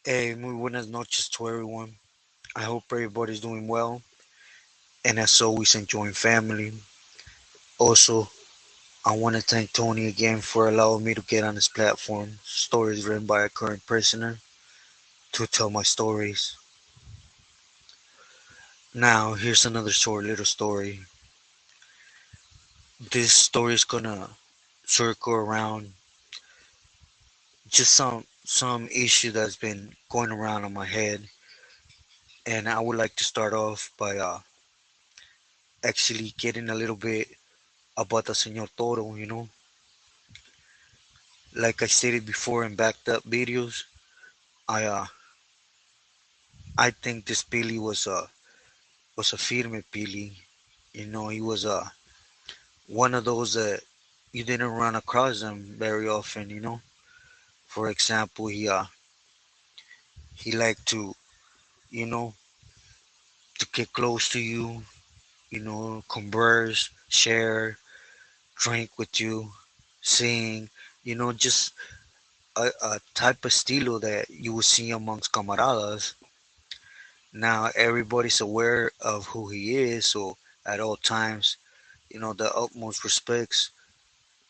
Hey, muy buenas noches to everyone. I hope everybody's doing well and as always enjoying family. Also, I want to thank Tony again for allowing me to get on this platform, stories written by a current prisoner, to tell my stories. Now, here's another short little story. This story is gonna circle around just some issue that's been going around in my head, and I would like to start off by actually getting a little bit about the Señor Toro. Like I stated before in backed up videos, I I think this Pili was a firme Pili. He was one of those that you didn't run across them very often. For example, he liked to you know to get close to you, converse, share, drink with you, sing. Just a type of stilo that you will see amongst camaradas. Now everybody's aware of who he is, so at all times, the utmost respects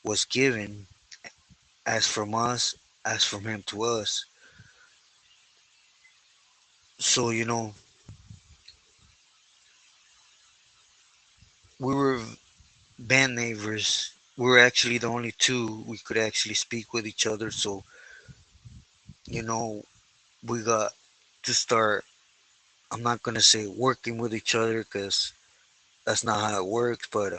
was given as from us, as from him to us. So, we were band neighbors. We were actually the only two we could actually speak with each other. So, you know, we got to start, I'm not going to say working with each other because that's not how it works. But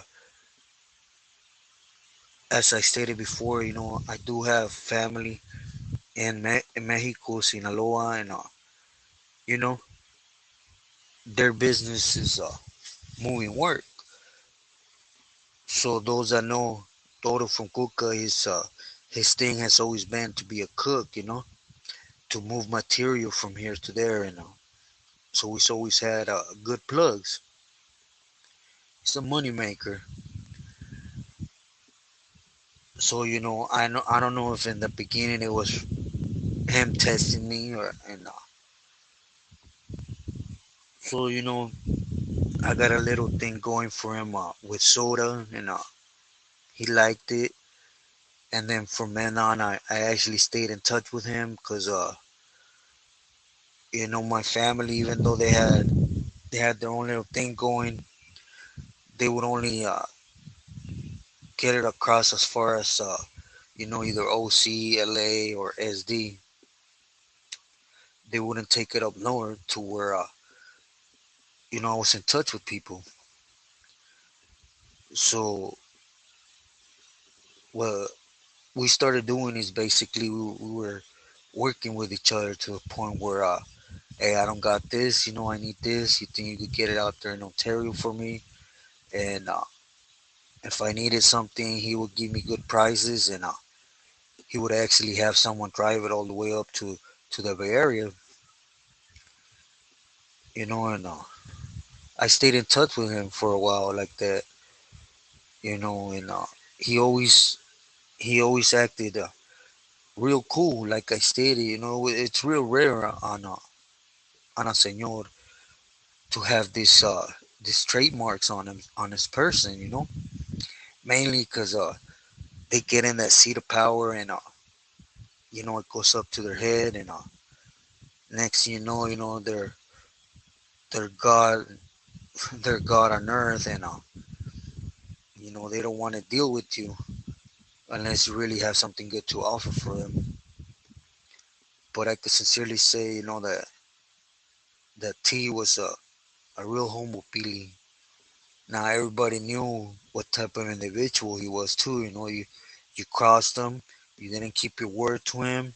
as I stated before, I do have family in Mexico, Sinaloa, and you know, their business is moving work. So those that know Toro from Cuca, his thing has always been to be a cook, to move material from here to there, so he's always had good plugs. He's a money maker. So I don't know if in the beginning it was him testing me or and so I got a little thing going for him with soda, and he liked it. And then from then on, I actually stayed in touch with him because my family, even though they had their own little thing going, they would only get it across as far as either OC, LA, or SD. They wouldn't take it up north to where I was in touch with people. So what we started doing is basically we were working with each other to the point where hey, I don't got this, I need this. You think you could get it out there in Ontario for me? And if I needed something, he would give me good prices, and he would actually have someone drive it all the way up to the Bay Area, and I stayed in touch with him for a while like that, and he always he always acted real cool. Like I stated, it's real rare on a señor to have these trademarks on him on his person, mainly because they get in that seat of power, and it goes up to their head, and next thing they're god, they're god on earth, and they don't want to deal with you unless you really have something good to offer for them. But I could sincerely say, that T was a real humble pili. Now everybody knew what type of individual he was too. You crossed him, you didn't keep your word to him,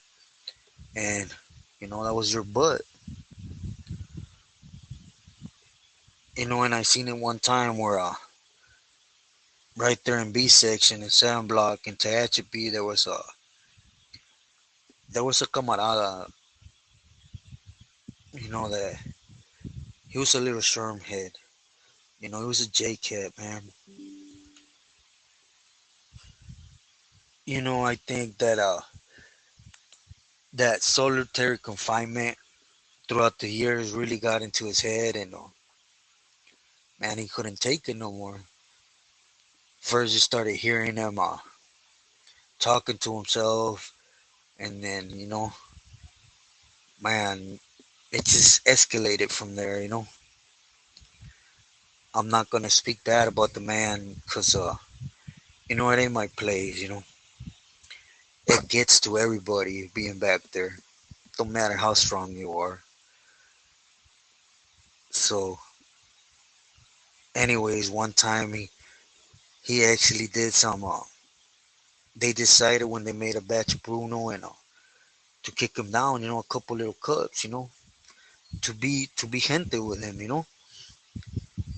and that was your butt. And I seen it one time where right there in B section in 7 block in Tehachapi, there was a camarada, that he was a little sherm head. He was a J cat, man. I think that that solitary confinement throughout the years really got into his head, and man, he couldn't take it no more. First, you started hearing him talking to himself, and then man, it just escalated from there. I'm not gonna speak bad about the man, cause it ain't my place. It gets to everybody being back there, no matter how strong you are. So, anyways, one time he actually did some. They decided when they made a batch of Bruno and to kick him down, a couple little cups, to be gente with him.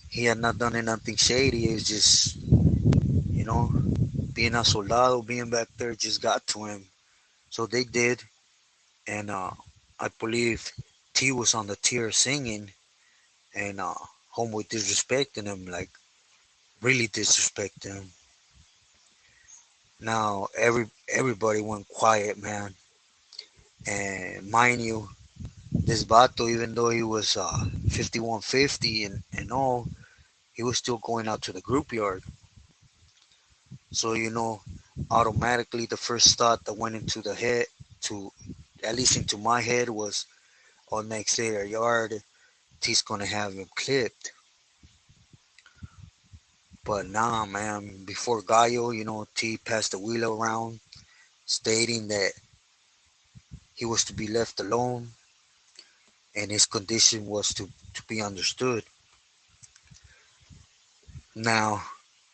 He had not done anything shady. It was just, you know, being a soldado, being back there just got to him. So they did, and I believe T was on the tier singing, and homeboy disrespecting him, like really disrespecting him. Now everybody went quiet, man, and mind you, this Vato, even though he was 5150 and all, he was still going out to the group yard. So, automatically the first thought that went into the head, to at least into my head, was, oh, next day at yard, T's gonna have him clipped. But nah, man, before Gallo, T passed the wheel around, stating that he was to be left alone and his condition was to be understood. Now,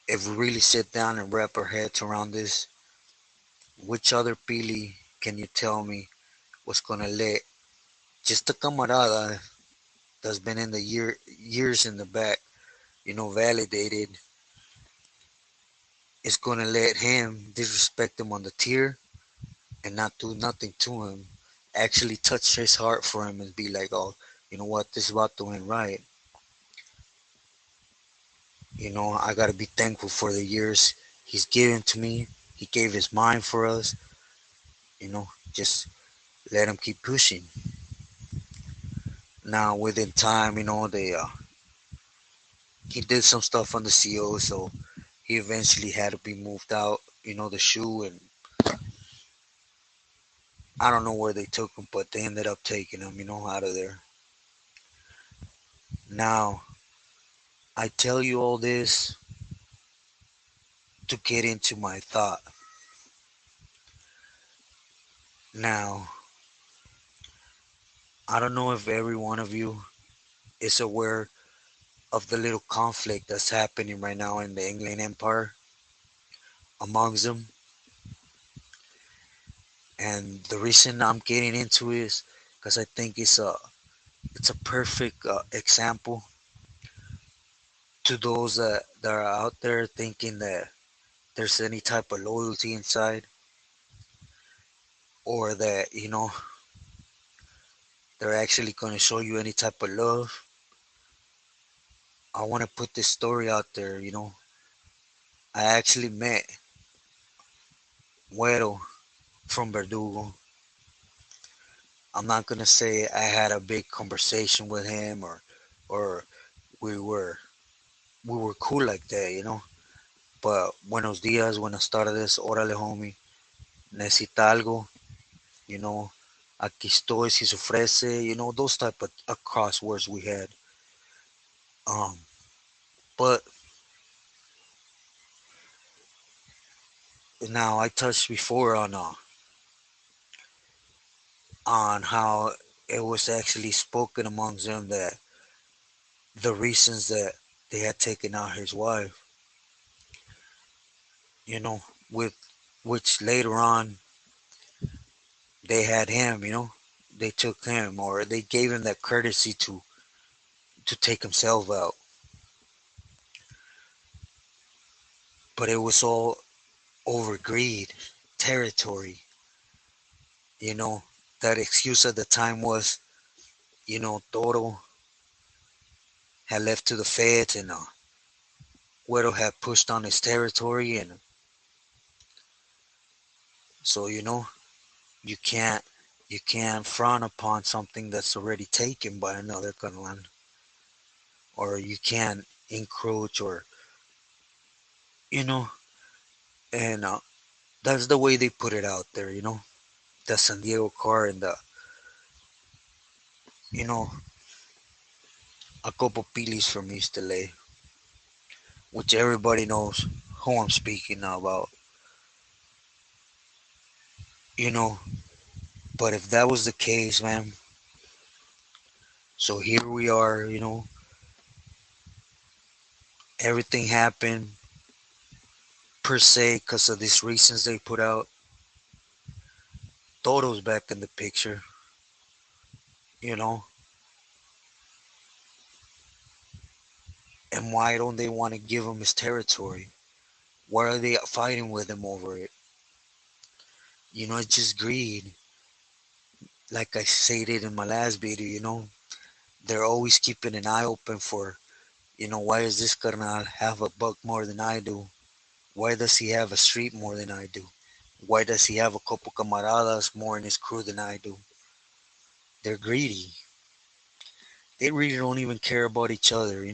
if we really sit down and wrap our heads around this, which other Pili can you tell me was gonna let just a camarada that's been in the years in the back, validated, is gonna let him disrespect him on the tier and not do nothing to him, actually touch his heart for him and be like, oh, you know what, this is about doing right. I gotta be thankful for the years he's given to me. He gave his mind for us. Just let him keep pushing. Now within time, they he did some stuff on the CO, so he eventually had to be moved out. The shoe, and I don't know where they took him, but they ended up taking him, out of there. Now I tell you all this to get into my thought. Now I don't know if every one of you is aware of the little conflict that's happening right now in the England Empire amongst them, and the reason I'm getting into it is because I think it's a perfect example to those that are out there thinking that there's any type of loyalty inside, or that they're actually going to show you any type of love. I want to put this story out there. I actually met Güero from Verdugo. I'm not going to say I had a big conversation with him, or we were we were cool like that. But buenos dias, buenas tardes, órale homie, necesita algo, you know, aquí estoy si se ofrece, those type of crosswords we had. Um, but now I touched before on how it was actually spoken amongst them that the reasons that they had taken out his wife, you know, with which later on they had him, they took him, or they gave him that courtesy to take himself out. But it was all over greed, territory. You know, that excuse at the time was, Toro had left to the feds, and Güero had pushed on his territory, and so you can't. You can't frown upon something that's already taken by another carnal, or you can't encroach, or you know, and that's the way they put it out there. The San Diego car and the you know a couple pilis from East LA, which everybody knows who I'm speaking about. You know, but if that was the case, man, so here we are. Everything happened per se because of these reasons they put out. Toto's back in the picture. You know, and why don't they want to give him his territory? Why are they fighting with him over it? It's just greed. Like I stated in my last video, they're always keeping an eye open for, why does this carnal have a buck more than I do? Why does he have a street more than I do? Why does he have a couple camaradas more in his crew than I do? They're greedy. They really don't even care about each other.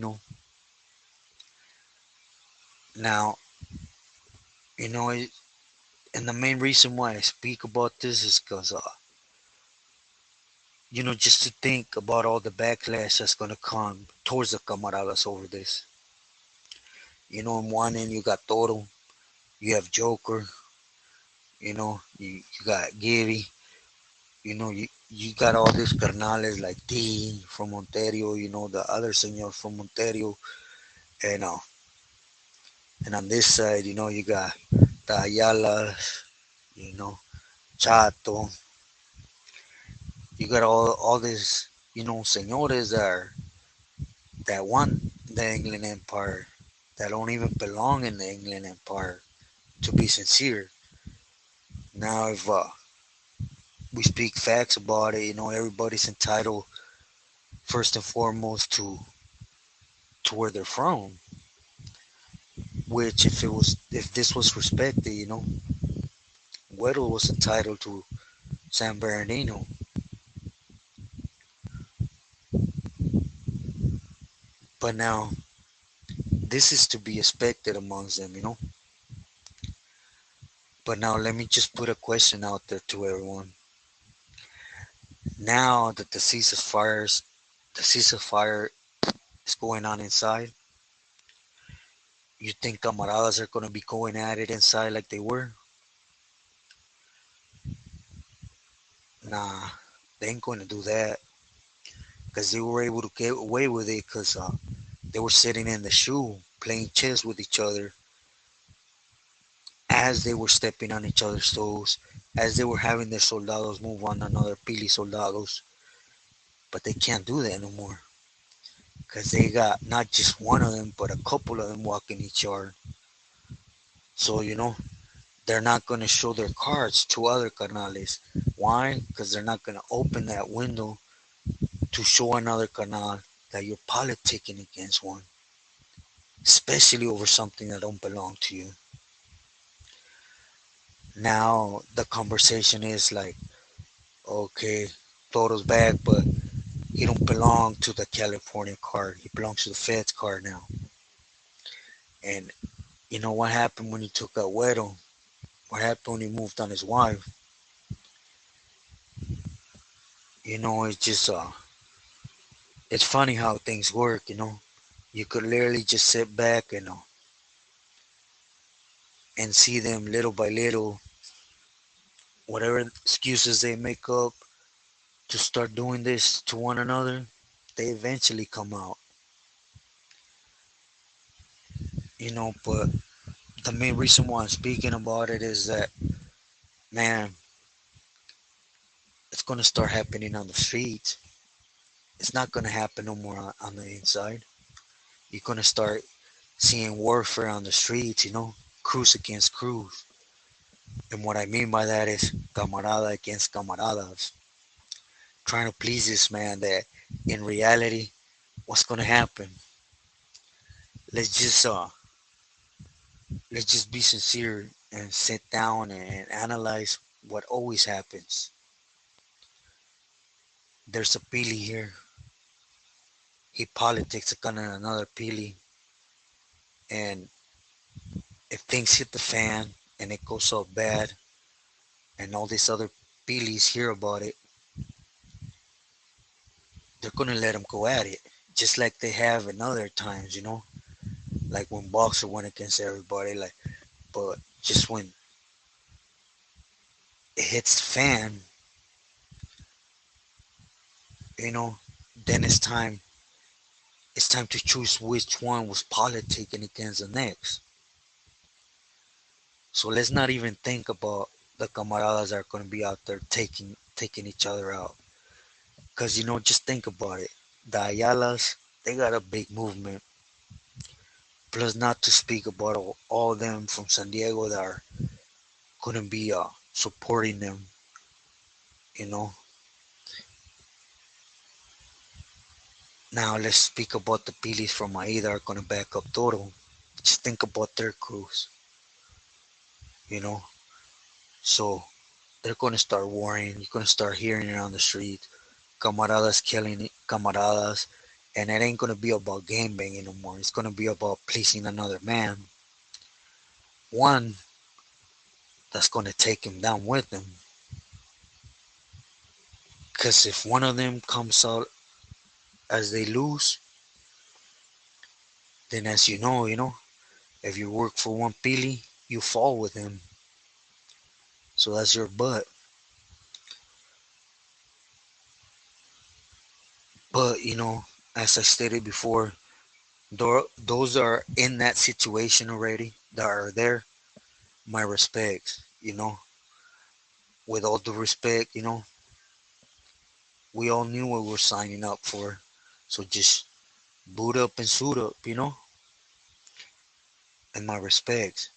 Now, you know, it, and the main reason why I speak about this is because, just to think about all the backlash that's going to come towards the camaradas over this. On one end, you got Toro, you have Joker, you got Gibby, you got all these carnales like T from Ontario, the other senor from Ontario, and on this side, you got the Ayalas, you know, Chato, you got all these, senores that want the England Empire, that don't even belong in the England Empire, to be sincere. Now, if we speak facts about it, everybody's entitled first and foremost to where they're from. Which, if this was respected, Weddle was entitled to San Bernardino. But now, this is to be expected amongst them. But now, let me just put a question out there to everyone. Now that the ceasefire is going on inside, you think camaradas are going to be going at it inside like they were? Nah, they ain't going to do that because they were able to get away with it because they were sitting in the shoe playing chess with each other as they were stepping on each other's toes, as they were having their soldados move on another pili soldados. But they can't do that no more because they got not just one of them, but a couple of them walking each yard. So, they're not going to show their cards to other carnales. Why? Because they're not going to open that window to show another carnal that you're politicking against one, especially over something that don't belong to you. Now the conversation is like, okay, Toro's back, but he don't belong to the California card. He belongs to the Feds card now. And you know what happened when he took Agüero? What happened when he moved on his wife? It's just it's funny how things work. You could literally just sit back and see them little by little, whatever excuses they make up to start doing this to one another, they eventually come out. But the main reason why I'm speaking about it is that, man, it's gonna start happening on the streets. It's not gonna happen no more on the inside. You're gonna start seeing warfare on the streets, crews against crews. And what I mean by that is camarada against camaradas. Trying to please this man that in reality, what's gonna happen? Let's just uh let's just be sincere and sit down and analyze what always happens. there's a pili here. He politics on another pili, and if things hit the fan and it goes so bad, and all these other pilis hear about it, they're gonna let him go at it, just like they have in other times, like when Boxer went against everybody. Like, but just when it hits the fan, you know, then it's time to choose which one was politicking against the next. So let's not even think about the camaradas that are going to be out there taking each other out. Because, just think about it. The Ayalas, they got a big movement. Plus, not to speak about all of them from San Diego that are going to be supporting them, you know. Now, let's speak about the Pilis from Aida that are going to back up Toro. Just think about their crews, you know. So, they're going to start warring. You're going to start hearing it on the street. Camaradas killing camaradas. And it ain't going to be about game banging no more. It's going to be about pleasing another man. One that's going to take him down with him. Because if one of them comes out as they lose, then as if you work for one Pili, you fall with him. So that's your butt. But, as I stated before, those are in that situation already that are there. My respects, with all due respect, we all knew what we were signing up for. So just boot up and suit up, and my respects.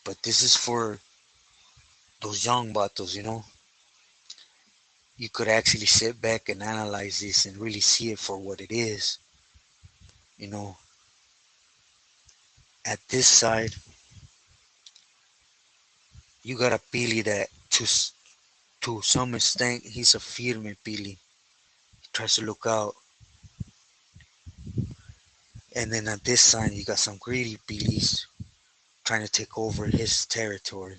But this is for those young battles, You could actually sit back and analyze this and really see it for what it is. You know, at this side, you got a Pili that to some extent he's a firme Pili. He tries to look out. And then at this side, you got some greedy Pilis trying to take over his territory.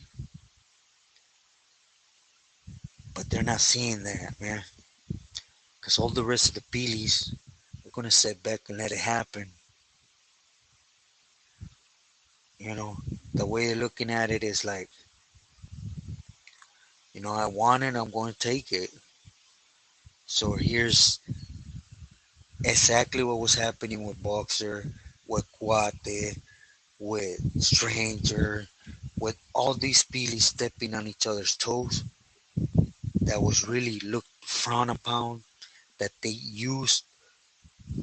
But they're not seeing that, man. Because all the rest of the Pilis are going to sit back and let it happen. The way they're looking at it is like, I want it, I'm going to take it. So here's exactly what was happening with Boxer, with Cuate, with Stranger, with all these Pilis stepping on each other's toes. That was really looked frowned upon, that they used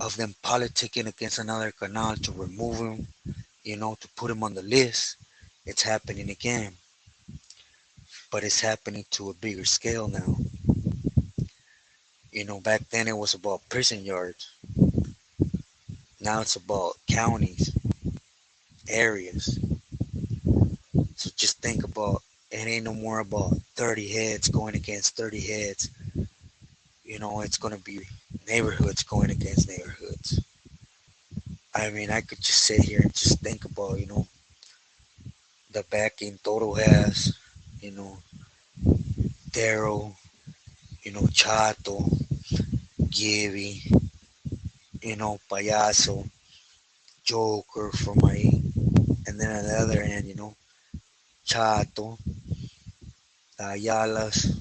of them politicking against another canal to remove him, to put him on the list. It's happening again, but it's happening to a bigger scale now. Back then it was about prison yards. Now it's about counties, areas. So just think about it ain't no more about 30 heads going against 30 heads. It's going to be neighborhoods going against neighborhoods. I mean, I could just sit here and just think about, the backing Toro has, you know, Daryl, Chato, Gibby, Payaso, Joker from my, and then on the other end, Chato, the Ayalas,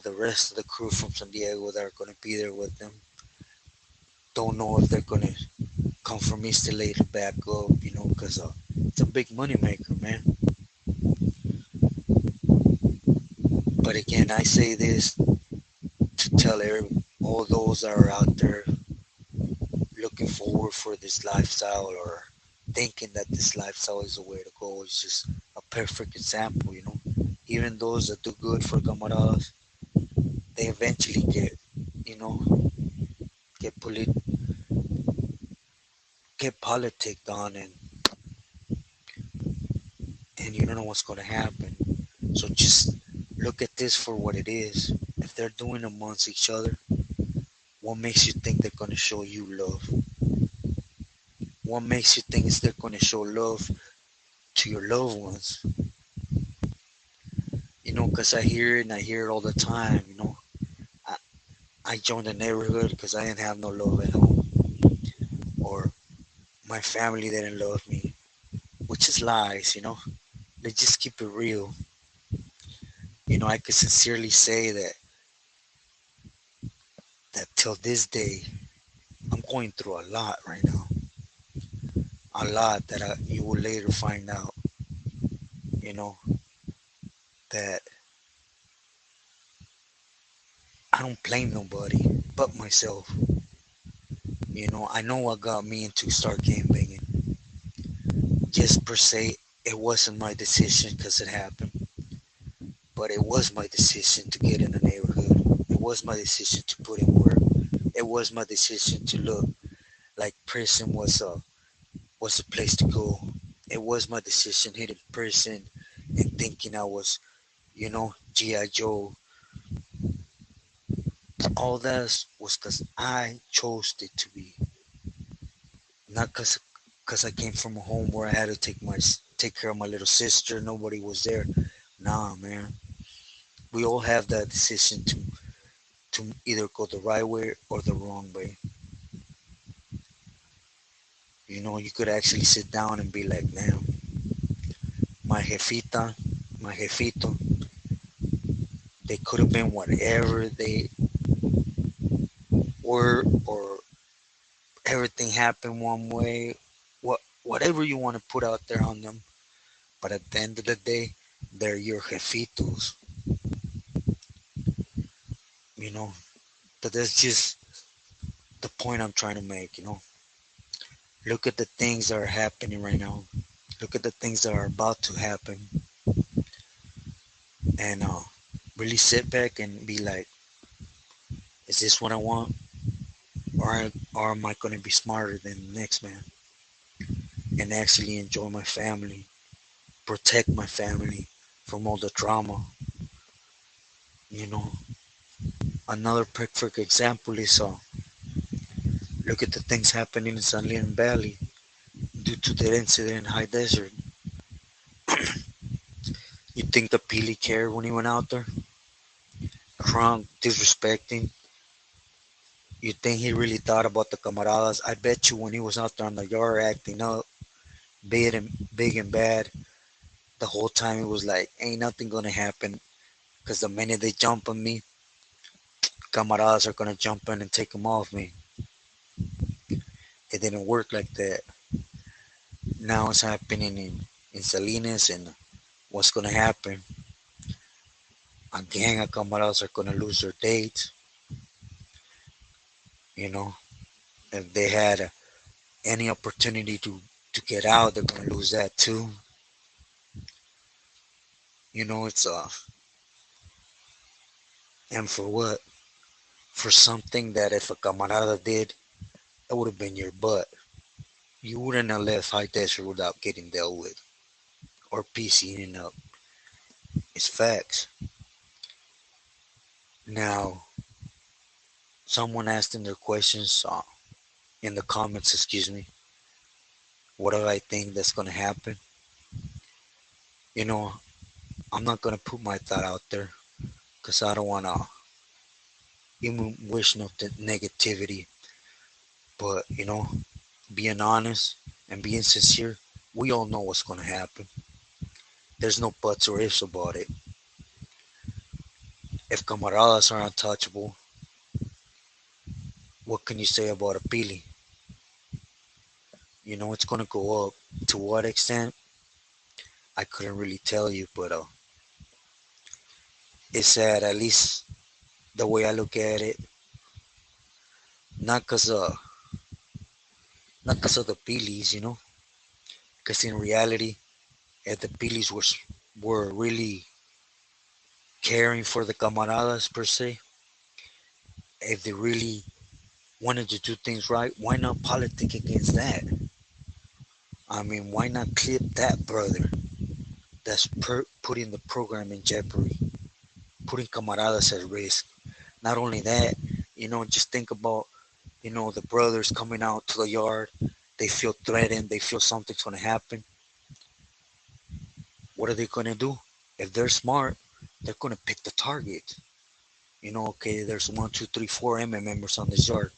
the rest of the crew from San Diego that are going to be there with them. Don't know if they're going to come from East LA to back up, because it's a big money maker, man. But again, I say this to tell all those that are out there looking forward for this lifestyle or thinking that this lifestyle is the way to go. It's just a perfect example, Even those that do good for camaradas, they eventually you know, get get politicked on, and you don't know what's going to happen. So just Look at this for what it is. If they're doing amongst each other, what makes you think they're gonna show you love? What makes you think is they're gonna show love to your loved ones? Because I hear it and I hear it all the time. I, I joined the neighborhood because I didn't have no love at home, or my family didn't love me, which is lies. Let's just keep it real. I could sincerely say that till this day, I'm going through a lot right now. A lot that you will later find out, you know, that I don't blame nobody but myself. I know what got me into start game banging. Just per se, it wasn't my decision because it happened, but it was my decision to get in the neighborhood. It was my decision to put in work. It was my decision to look like prison was a place to go. It was my decision hitting prison and thinking I was, G.I. Joe. All that was because I chose it to be, not because I came from a home where I had to take care of my little sister. Nobody was there. Nah, man. We all have that decision to either go the right way or the wrong way. You could actually sit down and be like, man, my jefita, my jefito, they could have been whatever they were, or everything happened one way. Whatever you want to put out there on them, but at the end of the day, they're your jefitos. You know, but that's just the point I'm trying to make. Look at the things that are happening right now. Look at the things that are about to happen, and really sit back and be like, is this what I want, or am I going to be smarter than the next man and actually enjoy my family, protect my family from all the drama? You know, Another perfect example is look at the things happening in San Leon Valley due to that incident in High Desert. You think the Pili cared when he went out there? Drunk, disrespecting. You think he really thought about the camaradas? I bet you when he was out there on the yard acting up, big and bad, the whole time he was like, ain't nothing gonna happen. Because the minute they jump on me, camaradas are gonna jump in and take them off me. It didn't work like that. Now it's happening in Salinas, and what's gonna happen? A gang of camaradas are gonna lose their dates. You know, if they had any opportunity to get out, they're gonna lose that too. It's and for what? For something that if a camarada did, it would have been your butt. You wouldn't have left High Desert without getting dealt with or PCing up. It's facts. Now, someone asked in their questions in the comments, excuse me, what do I think that's gonna happen? You know, I'm not gonna put my thought out there because I don't wanna even wish no negativity. But being honest and being sincere, we all know what's gonna happen. There's no buts or ifs about it. If camaradas are untouchable, what can you say about a pili? It's gonna go up. To what extent? I couldn't really tell you, but it's sad. At least the way I look at it, not cause not cause of the pilis, because in reality, if the pilis were really caring for the camaradas per se, if they really wanted to do things right, why not politic against that? I mean, why not clip that brother that's putting the program in jeopardy? putting camaradas at risk. Not only that, just think about, the brothers coming out to the yard. They feel threatened. They feel something's going to happen. What are they going to do? If they're smart, they're going to pick the target. Okay, there's one, two, three, four MM members on this yard.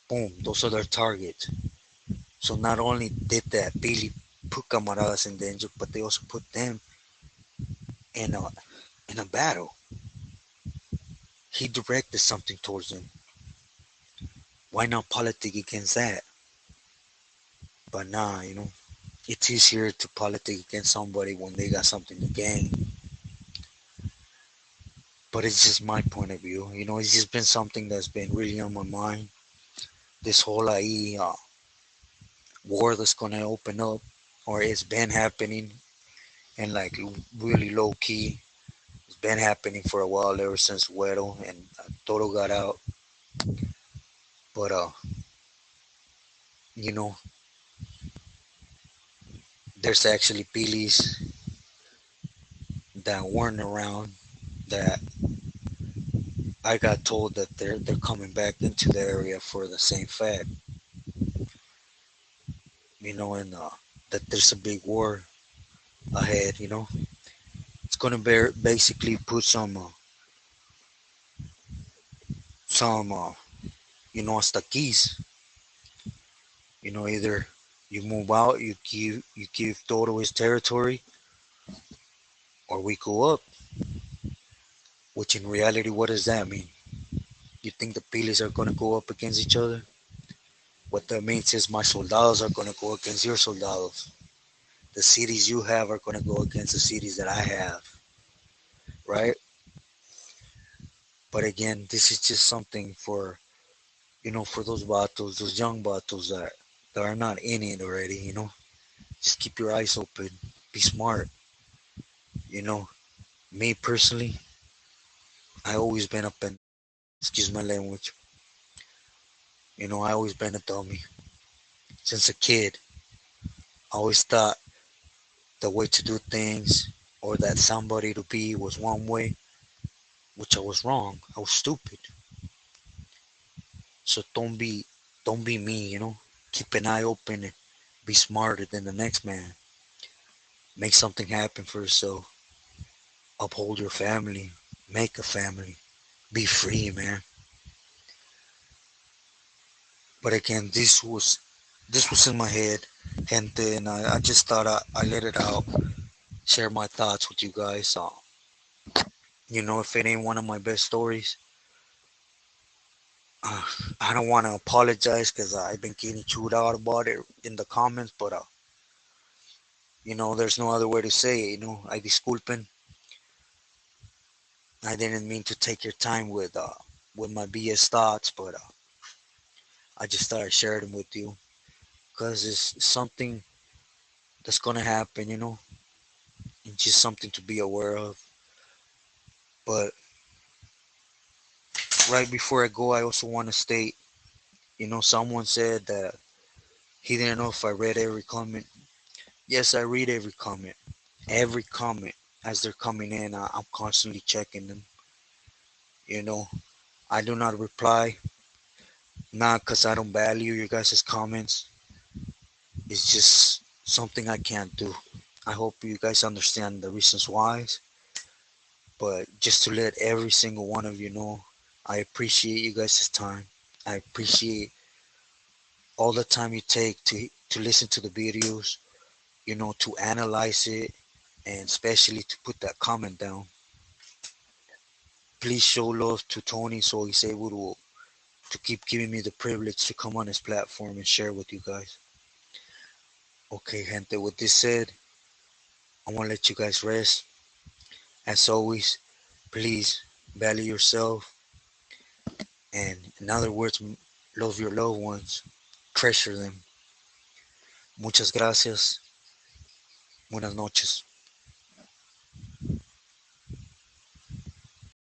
Boom, those are their targets. So not only did that Billy put camaradas in danger, but they also put them in a battle. He directed something towards them. Why not politic against that? But nah, it's easier to politic against somebody when they got something to gain. But it's just my point of view. It's just been something that's been really on my mind. This whole war that's gonna open up, or it's been happening, and like really low key. It's been happening for a while ever since Güero and Toro got out. But you know, there's actually Pilis that weren't around that I got told that they're coming back into the area for the same fact. And that there's a big war ahead. It's gonna basically put some hasta keys. Either you move out, you give Toro his territory, or we go up. Which in reality, what does that mean? You think the Pilis are gonna go up against each other? What that means is my soldados are gonna go against your soldados. The cities you have are gonna go against the cities that I have, right? But again, this is just something for those battles, those young battles that are not in it already. Just keep your eyes open. Be smart. You know, Me personally, I always been up in, excuse my language, I always been a dummy. Since a kid, I always thought the way to do things or that somebody to be was one way, which I was wrong. I was stupid. So don't be me. Keep an eye open and be smarter than the next man. Make something happen for yourself. Uphold your family. Make a family. Be free, man. But again, this was in my head, and then I just thought I let it out, share my thoughts with you guys. If it ain't one of my best stories, uh, I don't want to apologize because I've been getting chewed out about it in the comments, but there's no other way to say it. I disculpen. I didn't mean to take your time with my BS thoughts, but I just started sharing them with you because it's something that's gonna happen. It's just something to be aware of. But right before I go, I also want to state, someone said that he didn't know if I read every comment. Yes, I read every comment. Every comment as they're coming in, I'm constantly checking them. You know, I do not reply, not because I don't value your guys' comments. It's just something I can't do. I hope you guys understand the reasons why, but just to let every single one of you know, I appreciate you guys' time. I appreciate all the time you take to listen to the videos, to analyze it, and especially to put that comment down. Please show love to Tony so he's able to keep giving me the privilege to come on his platform and share with you guys. Okay, gente, with this said, I want to let you guys rest. As always, please value yourself and, in other words, love your loved ones, treasure them. Muchas gracias. Buenas noches.